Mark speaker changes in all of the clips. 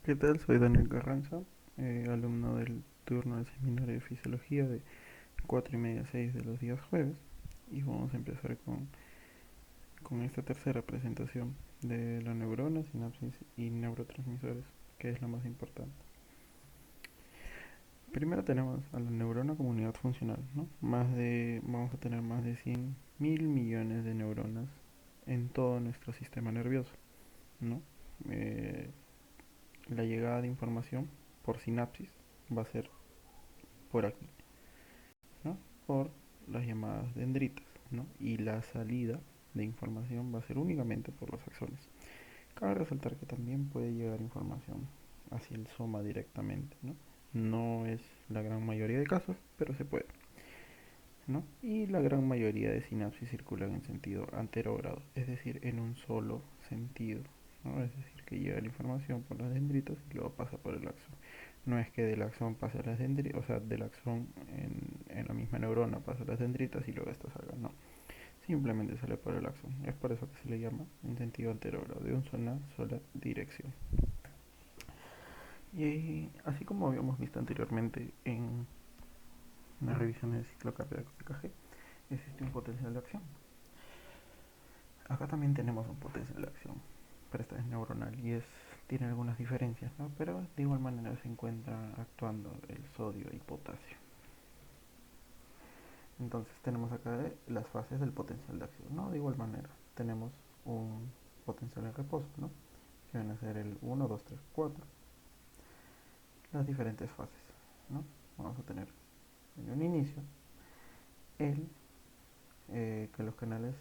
Speaker 1: ¿Qué tal? Soy Daniel Carranza, alumno del turno del seminario de fisiología de 4 y media a 6 de los días jueves. Y vamos a empezar con esta tercera presentación de la neurona, sinapsis y neurotransmisores, que es la más importante. Primero tenemos a la neurona como unidad funcional, ¿no? Vamos a tener más de 100.000 millones de neuronas en todo nuestro sistema nervioso, ¿no? Eh, la llegada de información por sinapsis va a ser por aquí, ¿no? Por las llamadas dendritas, ¿no? Y la salida de información va a ser únicamente por los axones. Cabe resaltar que también puede llegar información hacia el soma directamente, ¿no? No es la gran mayoría de casos, pero se puede, ¿no? Y la gran mayoría de sinapsis circulan en sentido anterogrado, es decir, en un solo sentido, ¿no? Es decir, que llega la información por las dendritas y luego pasa por el axón. No es que del axón pase a las dendritas, o sea, del axón en la misma neurona pasa a las dendritas y luego esto salga, no. Simplemente sale por el axón. Es por eso que se le llama en sentido anterogrado, de una sola dirección. Y así como habíamos visto anteriormente en una revisión del ciclo cardíaco de KG, existe un potencial de acción. Acá también tenemos un potencial de acción, pero esta es neuronal y tiene algunas diferencias, ¿no? Pero de igual manera se encuentra actuando el sodio y potasio. Entonces tenemos acá las fases del potencial de acción, ¿no? De igual manera tenemos un potencial en reposo, ¿no? Que van a ser el 1, 2, 3, 4, las diferentes fases, ¿no? Vamos a tener en un inicio el que los canales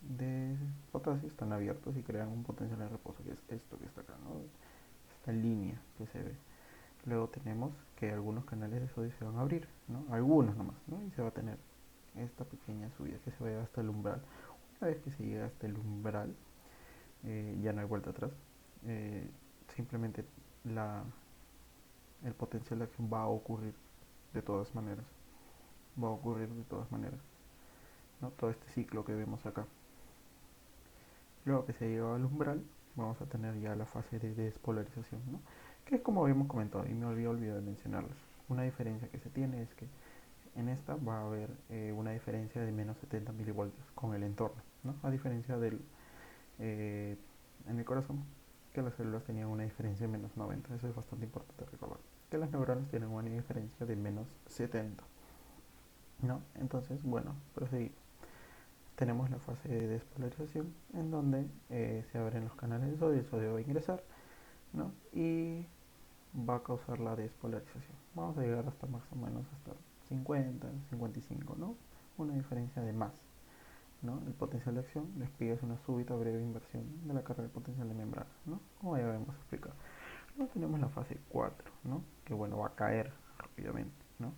Speaker 1: de potasio están abiertos y crean un potencial de reposo, que es esto que está acá, ¿no? Esta línea que se ve. Luego tenemos que algunos canales de sodio se van a abrir, ¿no? Algunos nomás, ¿no? Y se va a tener esta pequeña subida que se va hasta el umbral. Una vez que se llega hasta el umbral, ya no hay vuelta atrás. Eh, Simplemente la, el potencial de acción va a ocurrir de todas maneras. Va a ocurrir de todas maneras, ¿no? Todo este ciclo que vemos acá. Luego que se llega al umbral, vamos a tener ya la fase de despolarización, ¿no? Que es como habíamos comentado y me había olvidado de mencionarles. Una diferencia que se tiene es que en esta va a haber una diferencia de menos 70 milivoltios con el entorno, ¿no? A diferencia del eh, en el corazón, que las células tenían una diferencia de menos 90. Eso es bastante importante recordar. Que las neuronas tienen una diferencia de menos 70, ¿no? Entonces, bueno, proseguimos. Tenemos la fase de despolarización en donde se abren los canales de sodio, el sodio va a ingresar, ¿no? Y va a causar la despolarización. Vamos a llegar hasta más o menos hasta 50, 55, ¿no? Una diferencia de más, ¿no? El potencial de acción les pide una súbita breve inversión de la carga de potencial de membrana, ¿no? Como ya habíamos explicado. Luego tenemos la fase 4, ¿no? Que bueno, va a caer rápidamente, ¿no?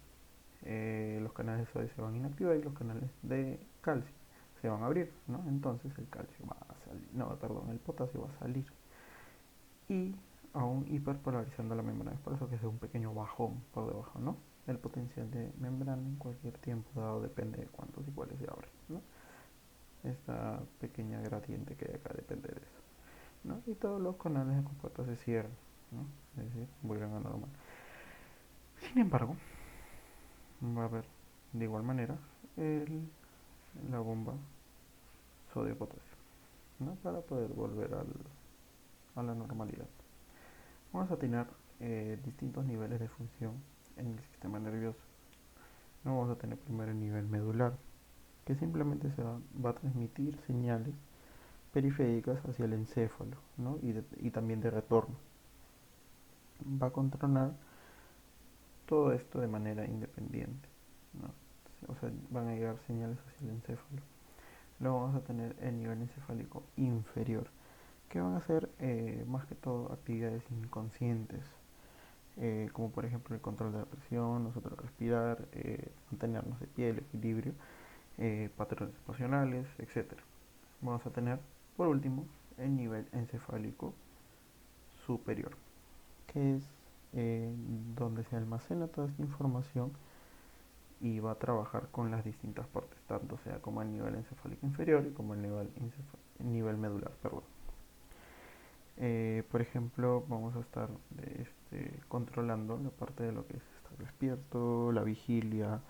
Speaker 1: Los canales de sodio se van a inactivar y los canales de calcio se van a abrir, ¿no? Entonces el calcio va a salir, no, perdón, el potasio va a salir y aún hiperpolarizando la membrana. Es por eso que es un pequeño bajón por debajo, ¿no? El potencial de membrana en cualquier tiempo dado depende de cuántos y cuáles se abren, ¿no? Esta pequeña gradiente que hay acá depende de eso, ¿no? Y todos los canales de compuerta se cierran, ¿no? Es decir, vuelven a normal. Sin embargo, va a haber de igual manera el, la bomba sodio-potasio, ¿no? Para poder volver a la normalidad. Vamos a tener distintos niveles de función en el sistema nervioso. No vamos a tener primero el nivel medular, que simplemente va a transmitir señales periféricas hacia el encéfalo, ¿no? Y también de retorno. Va a controlar todo esto de manera independiente, ¿no? O sea, van a llegar señales hacia el encéfalo. Luego vamos a tener el nivel encefálico inferior, que van a ser más que todo actividades inconscientes, como por ejemplo el control de la presión, nosotros respirar, mantenernos de pie, el equilibrio, patrones emocionales, etcétera. Vamos a tener, por último, el nivel encefálico superior, que es donde se almacena toda esta información y va a trabajar con las distintas partes, tanto sea como el nivel encefálico inferior y como el nivel medular, perdón. Por ejemplo, vamos a estar controlando la parte de lo que es estar despierto, la vigilia,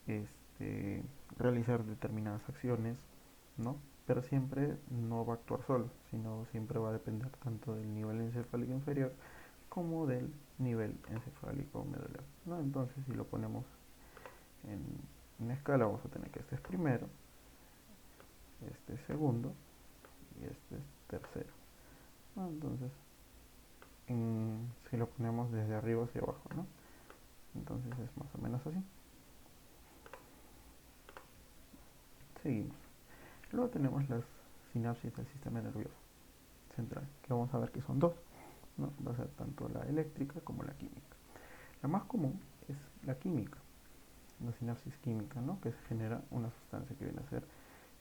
Speaker 1: este, realizar determinadas acciones, ¿no? Pero siempre no va a actuar solo, sino siempre va a depender tanto del nivel encefálico inferior como del nivel encefálico medular, ¿no? Entonces, si lo ponemos en una escala, vamos a tener que este es primero, este es segundo y este es tercero, ¿no? Entonces, si lo ponemos desde arriba hacia abajo, ¿no? Entonces es más o menos así. Seguimos. Luego tenemos las sinapsis del sistema nervioso central, que vamos a ver que son dos, ¿no? Va a ser tanto la eléctrica como la química. La más común es la química, la sinapsis química, ¿no? Que se genera una sustancia que viene a ser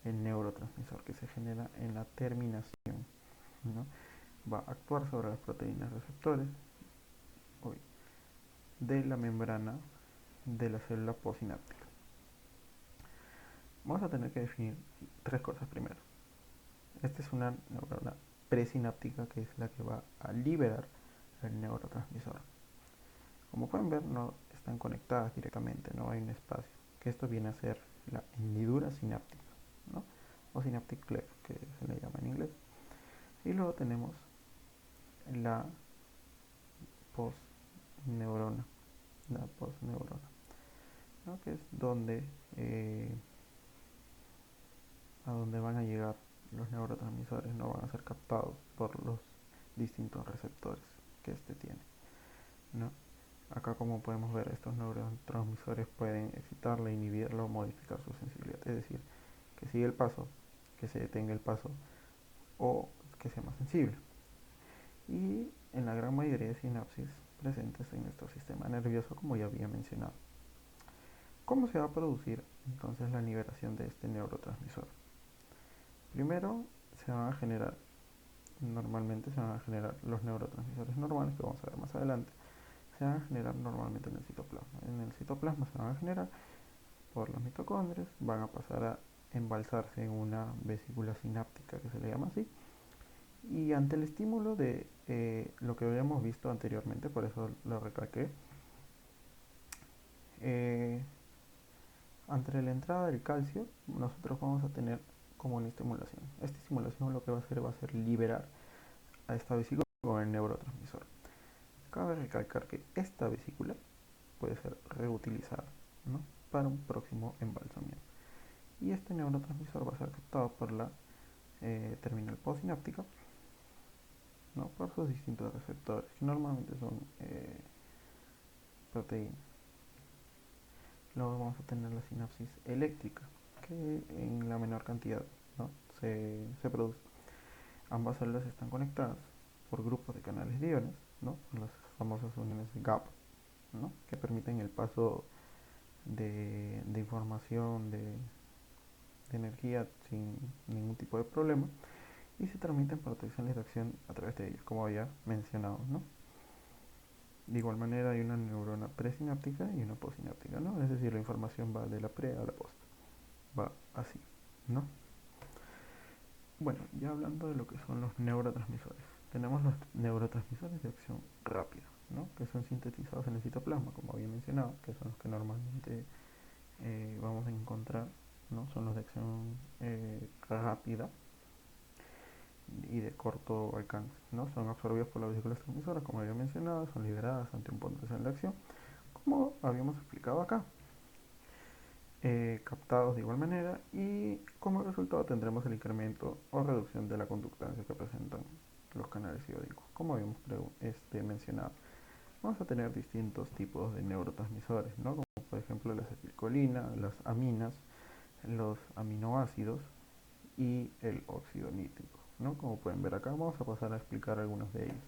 Speaker 1: el neurotransmisor, que se genera en la terminación, ¿no? Va a actuar sobre las proteínas receptores de la membrana de la célula postsináptica. Vamos a tener que definir tres cosas primero. Esta es una neurona presináptica, que es la que va a liberar el neurotransmisor. Como pueden ver, no están conectadas directamente, no hay un espacio, que esto viene a ser la hendidura sináptica, ¿no? O synaptic cleft, que se le llama en inglés. Y luego tenemos la postneurona, la postneurona, ¿no? Que es donde a donde van a llegar los neurotransmisores, no van a ser captados por los distintos receptores que este tiene, ¿no? Acá, como podemos ver, estos neurotransmisores pueden excitarla, inhibirla o modificar su sensibilidad, es decir, que siga el paso, que se detenga el paso o que sea más sensible. Y en la gran mayoría de sinapsis presentes en nuestro sistema nervioso, como ya había mencionado. ¿Cómo se va a producir entonces la liberación de este neurotransmisor? Primero se van a generar, normalmente se van a generar los neurotransmisores normales, que vamos a ver más adelante, se van a generar normalmente en el citoplasma. En el citoplasma se van a generar por los mitocondrias, van a pasar a embalsarse en una vesícula sináptica, que se le llama así, y ante el estímulo de lo que habíamos visto anteriormente, por eso lo recalqué, eh, ante la entrada del calcio, nosotros vamos a tener como una estimulación. Esta estimulación lo que va a ser liberar a esta vesícula con el neurotransmisor. Cabe recalcar que esta vesícula puede ser reutilizada, ¿no? Para un próximo embalsamiento. Y este neurotransmisor va a ser captado por la terminal postsináptica, ¿no? Por sus distintos receptores, que normalmente son proteínas. Luego vamos a tener la sinapsis eléctrica, que en la menor cantidad, ¿no? se produce. Ambas células están conectadas por grupos de canales de iones, ¿no? Las famosas uniones GAP, ¿no? Que permiten el paso de información, de energía sin ningún tipo de problema, y se transmiten protecciones de acción a través de ellos, como había mencionado, ¿no? De igual manera hay una neurona presináptica y una postsináptica, ¿no? Es decir, la información va de la pre a la post, va así, ¿no? Bueno, ya hablando de lo que son los neurotransmisores, tenemos los neurotransmisores de acción rápida, ¿no? Que son sintetizados en el citoplasma, como había mencionado, que son los que normalmente vamos a encontrar, ¿no? Son los de acción rápida y de corto alcance, ¿no? Son absorbidos por las vesículas transmisoras, como había mencionado, son liberadas ante un potencial de acción, como habíamos explicado acá, captados de igual manera, y como resultado tendremos el incremento o reducción de la conductancia que presentan los canales iódicos, como habíamos mencionado. Vamos a tener distintos tipos de neurotransmisores, ¿no? Como por ejemplo la acetilcolina, las aminas, los aminoácidos y el óxido nítrico, ¿no? Como pueden ver acá, vamos a pasar a explicar algunos de ellos.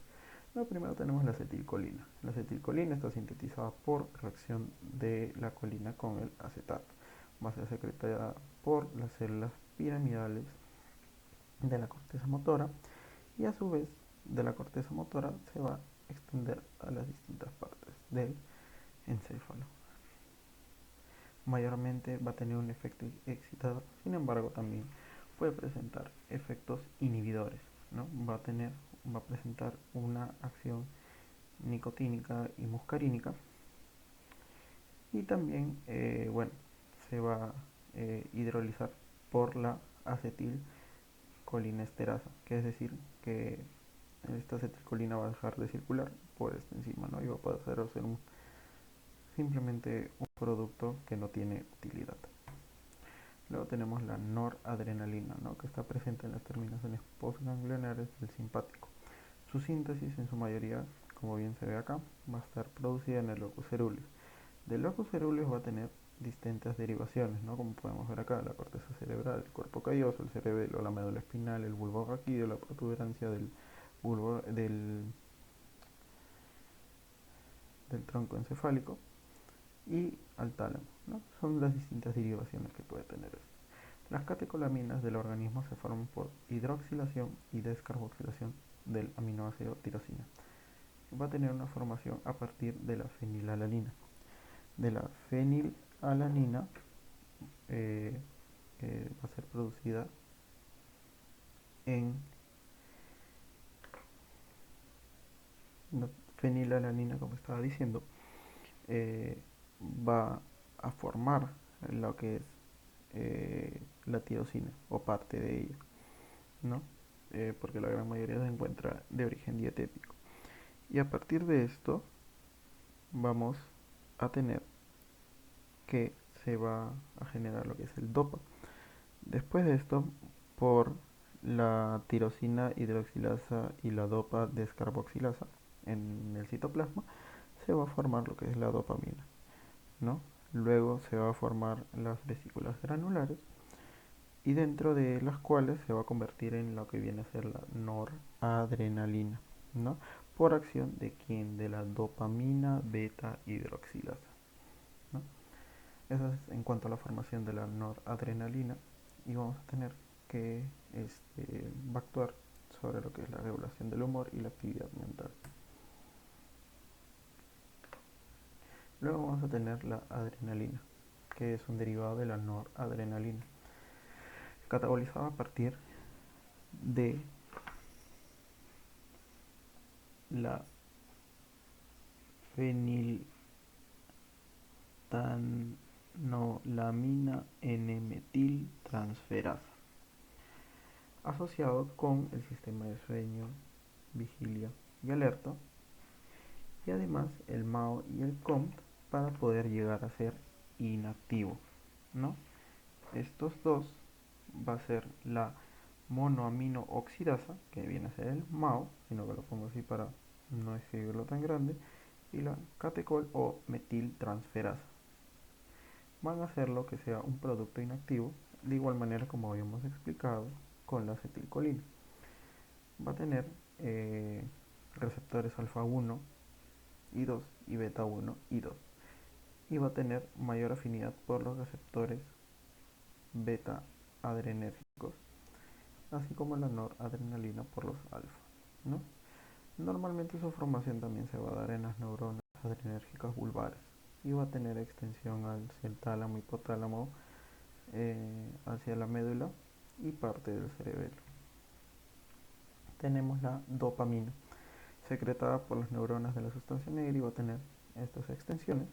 Speaker 1: No, primero tenemos la acetilcolina. La acetilcolina está sintetizada por reacción de la colina con el acetato. Va a ser secretada por las células piramidales de la corteza motora, y a su vez de la corteza motora se va a extender a las distintas partes del encéfalo. Mayormente va a tener un efecto excitador, sin embargo también puede presentar efectos inhibidores, ¿no? Va a tener va a presentar una acción nicotínica y muscarínica, y también, bueno, se va a hidrolizar por la acetilcolinesterasa, que es decir, que esta acetilcolina va a dejar de circular por esta enzima, ¿no? Y va a pasar a ser simplemente un producto que no tiene utilidad. Luego tenemos la noradrenalina, ¿no? Que está presente en las terminaciones postganglionares del simpático. Su síntesis, en su mayoría, como bien se ve acá, va a estar producida en el locus ceruleus. Del locus ceruleus va a tener distintas derivaciones, ¿no? Como podemos ver acá, la corteza cerebral, el cuerpo calloso, el cerebelo, la médula espinal, el bulbo raquídeo, la protuberancia del bulbo del tronco encefálico y al tálamo, ¿no? Son las distintas derivaciones que puede tener esto. Las catecolaminas del organismo se forman por hidroxilación y descarboxilación del aminoácido tirosina. Va a tener una formación a partir de la fenilalanina. De la fenilalanina eh, va a ser producida en no, fenilalanina, como estaba diciendo, eh, va a formar lo que es la tirosina o parte de ella, ¿no? Porque la gran mayoría se encuentra de origen dietético. Y a partir de esto vamos a tener que se va a generar lo que es el DOPA. Después de esto, por la tirosina hidroxilasa y la dopa descarboxilasa en el citoplasma, se va a formar lo que es la dopamina, ¿no? Luego se va a formar las vesículas granulares y dentro de las cuales se va a convertir en lo que viene a ser la noradrenalina, ¿no? Por acción de quién, de la dopamina beta hidroxilasa, ¿no? Eso es en cuanto a la formación de la noradrenalina, y vamos a tener que va a actuar sobre lo que es la regulación del humor y la actividad mental. Luego vamos a tener la adrenalina, que es un derivado de la noradrenalina, catabolizado a partir de la feniltanolamina N-metiltransferasa, asociado con el sistema de sueño, vigilia y alerta, y además el MAO y el COMT para poder llegar a ser inactivo, ¿no? Estos dos va a ser la monoamino oxidasa, que viene a ser el MAO, sino que lo pongo así para no escribirlo tan grande, y la catecol o metiltransferasa. Van a hacerlo que sea un producto inactivo, de igual manera como habíamos explicado con la acetilcolina. Va a tener receptores alfa 1 y 2 y beta 1 y 2, y va a tener mayor afinidad por los receptores beta adrenérgicos, así como la noradrenalina por los alfa, ¿no? Normalmente su formación también se va a dar en las neuronas adrenérgicas vulvares y va a tener extensión hacia el tálamo, hipotálamo, hacia la médula y parte del cerebelo. Tenemos la dopamina, secretada por las neuronas de la sustancia negra, y va a tener estas extensiones.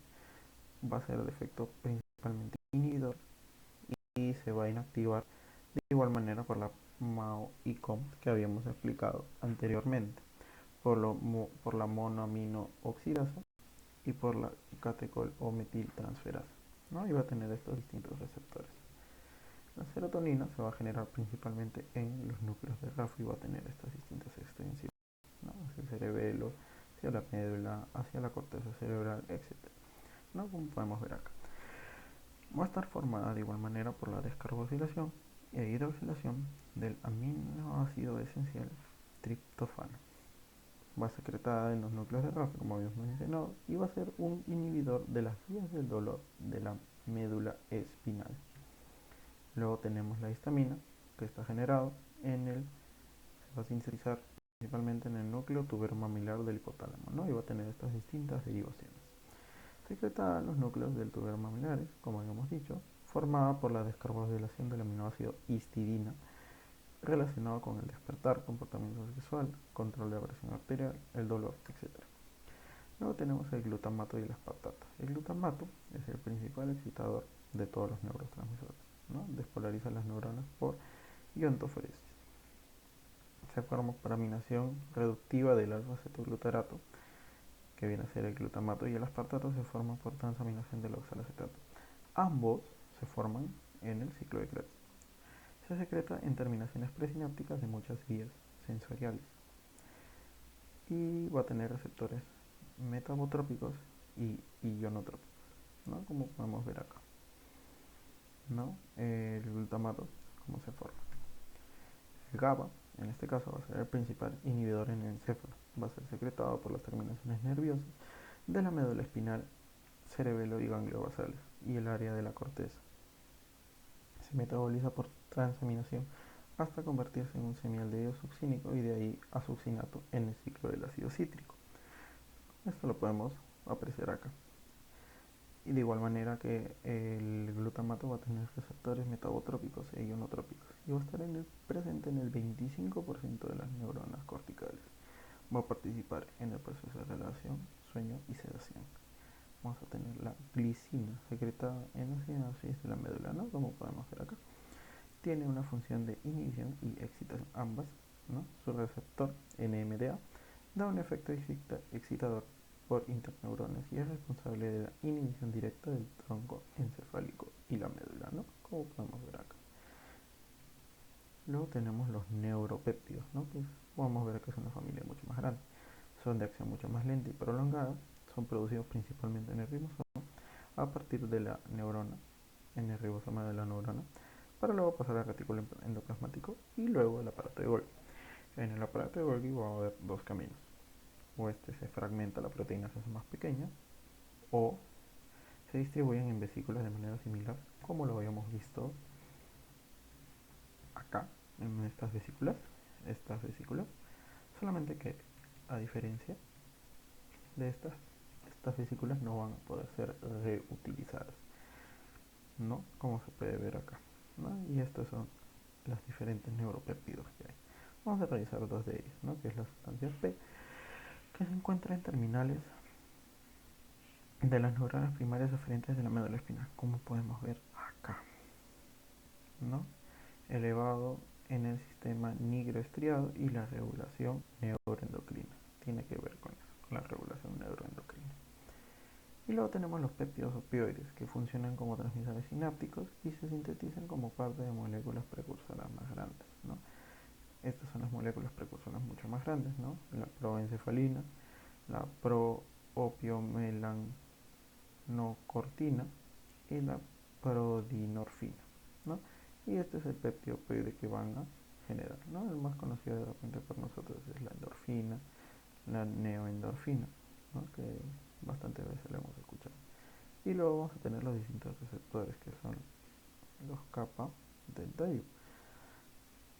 Speaker 1: Va a ser de efecto principalmente inhibidor y se va a inactivar de igual manera por la MAO y COM que habíamos explicado anteriormente, por la monoamino oxidasa y por la catecol o metiltransferasa, ¿no? Y va a tener estos distintos receptores. La serotonina se va a generar principalmente en los núcleos de RAF y va a tener estas distintas extensiones, ¿no? Hacia el cerebelo, hacia la médula, hacia la corteza cerebral, etc., ¿no? Como podemos ver acá. Va a estar formada de igual manera por la descarboxilación e hidroxilación del aminoácido esencial triptofano. Va secretada en los núcleos de RAF, como habíamos mencionado, y va a ser un inhibidor de las vías del dolor de la médula espinal. Luego tenemos la histamina, que está generado se va a sintetizar principalmente en el núcleo tuberomamilar del hipotálamo, ¿no? Y va a tener estas distintas derivaciones. Secretada en los núcleos del tuberomamilares, como habíamos dicho, formada por la descarboxilación del aminoácido histidina, relacionado con el despertar, comportamiento sexual, control de la presión arterial, el dolor, etc. Luego tenemos el glutamato y el aspartato. El glutamato es el principal excitador de todos los neurotransmisores, ¿no? Despolariza las neuronas por iontoforesis. Se forma por aminación reductiva del alfa-cetoglutarato, que viene a ser el glutamato, y el aspartato se forma por transaminación del oxalacetato. Ambos se forman en el ciclo de Krebs. Se secreta en terminaciones presinápticas de muchas vías sensoriales y va a tener receptores metabotrópicos y ionotrópicos, ¿no? Como podemos ver acá, ¿no? El glutamato, ¿cómo se forma? El GABA, en este caso, va a ser el principal inhibidor en el encéfalo. Va a ser secretado por las terminaciones nerviosas de la médula espinal, cerebelo y ganglio basales y el área de la corteza. Se metaboliza por transaminación hasta convertirse en un semialdehído succínico y de ahí a succinato en el ciclo del ácido cítrico. Esto lo podemos apreciar acá. Y de igual manera que el glutamato va a tener receptores metabotrópicos e ionotrópicos y va a estar presente en el 25% de las neuronas corticales. Va a participar en el proceso de relajación, sueño y sedación. Vamos a tener la glicina secretada en la sinapsis de la médula, ¿no? Como podemos ver acá. Tiene una función de inhibición y excitación, ambas, ¿no? Su receptor NMDA da un efecto excitador por interneurones y es responsable de la inhibición directa del tronco encefálico y la médula, ¿no? Como podemos ver acá. Luego tenemos los neuropéptidos, ¿no? Que podemos ver que es una familia mucho más grande. Son de acción mucho más lenta y prolongada, son producidos principalmente en el ribosoma a partir de la neurona, en el ribosoma de la neurona, para luego pasar al retículo endoplasmático y luego al aparato de Golgi. En el aparato de Golgi va a haber dos caminos. O este se fragmenta, la proteína se hace más pequeña, o se distribuyen en vesículas de manera similar, como lo habíamos visto acá, en estas vesículas, solamente que a diferencia de estas vesículas no van a poder ser reutilizadas, ¿no? Como se puede ver acá, ¿no? Y estos son los diferentes neuropéptidos que hay. Vamos a revisar dos de ellos, ¿no? Que es la sustancia P, que se encuentra en terminales de las neuronas primarias aferientes de la médula espinal, como podemos ver acá, ¿no? Elevado en el sistema nigroestriado y la regulación neuroendocrina. Tiene que ver con eso, con la regulación neuroendocrina. Y luego tenemos los péptidos opioides, que funcionan como transmisores sinápticos y se sintetizan como parte de moléculas precursoras más grandes, ¿no? Estas son las moléculas precursoras mucho más grandes, ¿no? La proencefalina, la proopiomelanocortina y la prodinorfina, ¿no? Y este es el péptido opioide que van a generar, ¿no? El más conocido de repente por nosotros es la endorfina, la neoendorfina, ¿no? Que bastantes veces lo hemos escuchado. Y luego vamos a tener los distintos receptores que son los kappa, delta y U,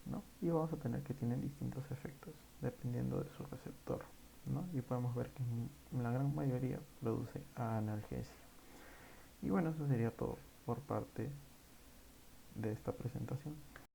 Speaker 1: ¿no? Y vamos a tener que tienen distintos efectos dependiendo de su receptor, ¿no? Y podemos ver que la gran mayoría produce analgesia. Y bueno, eso sería todo por parte de esta presentación.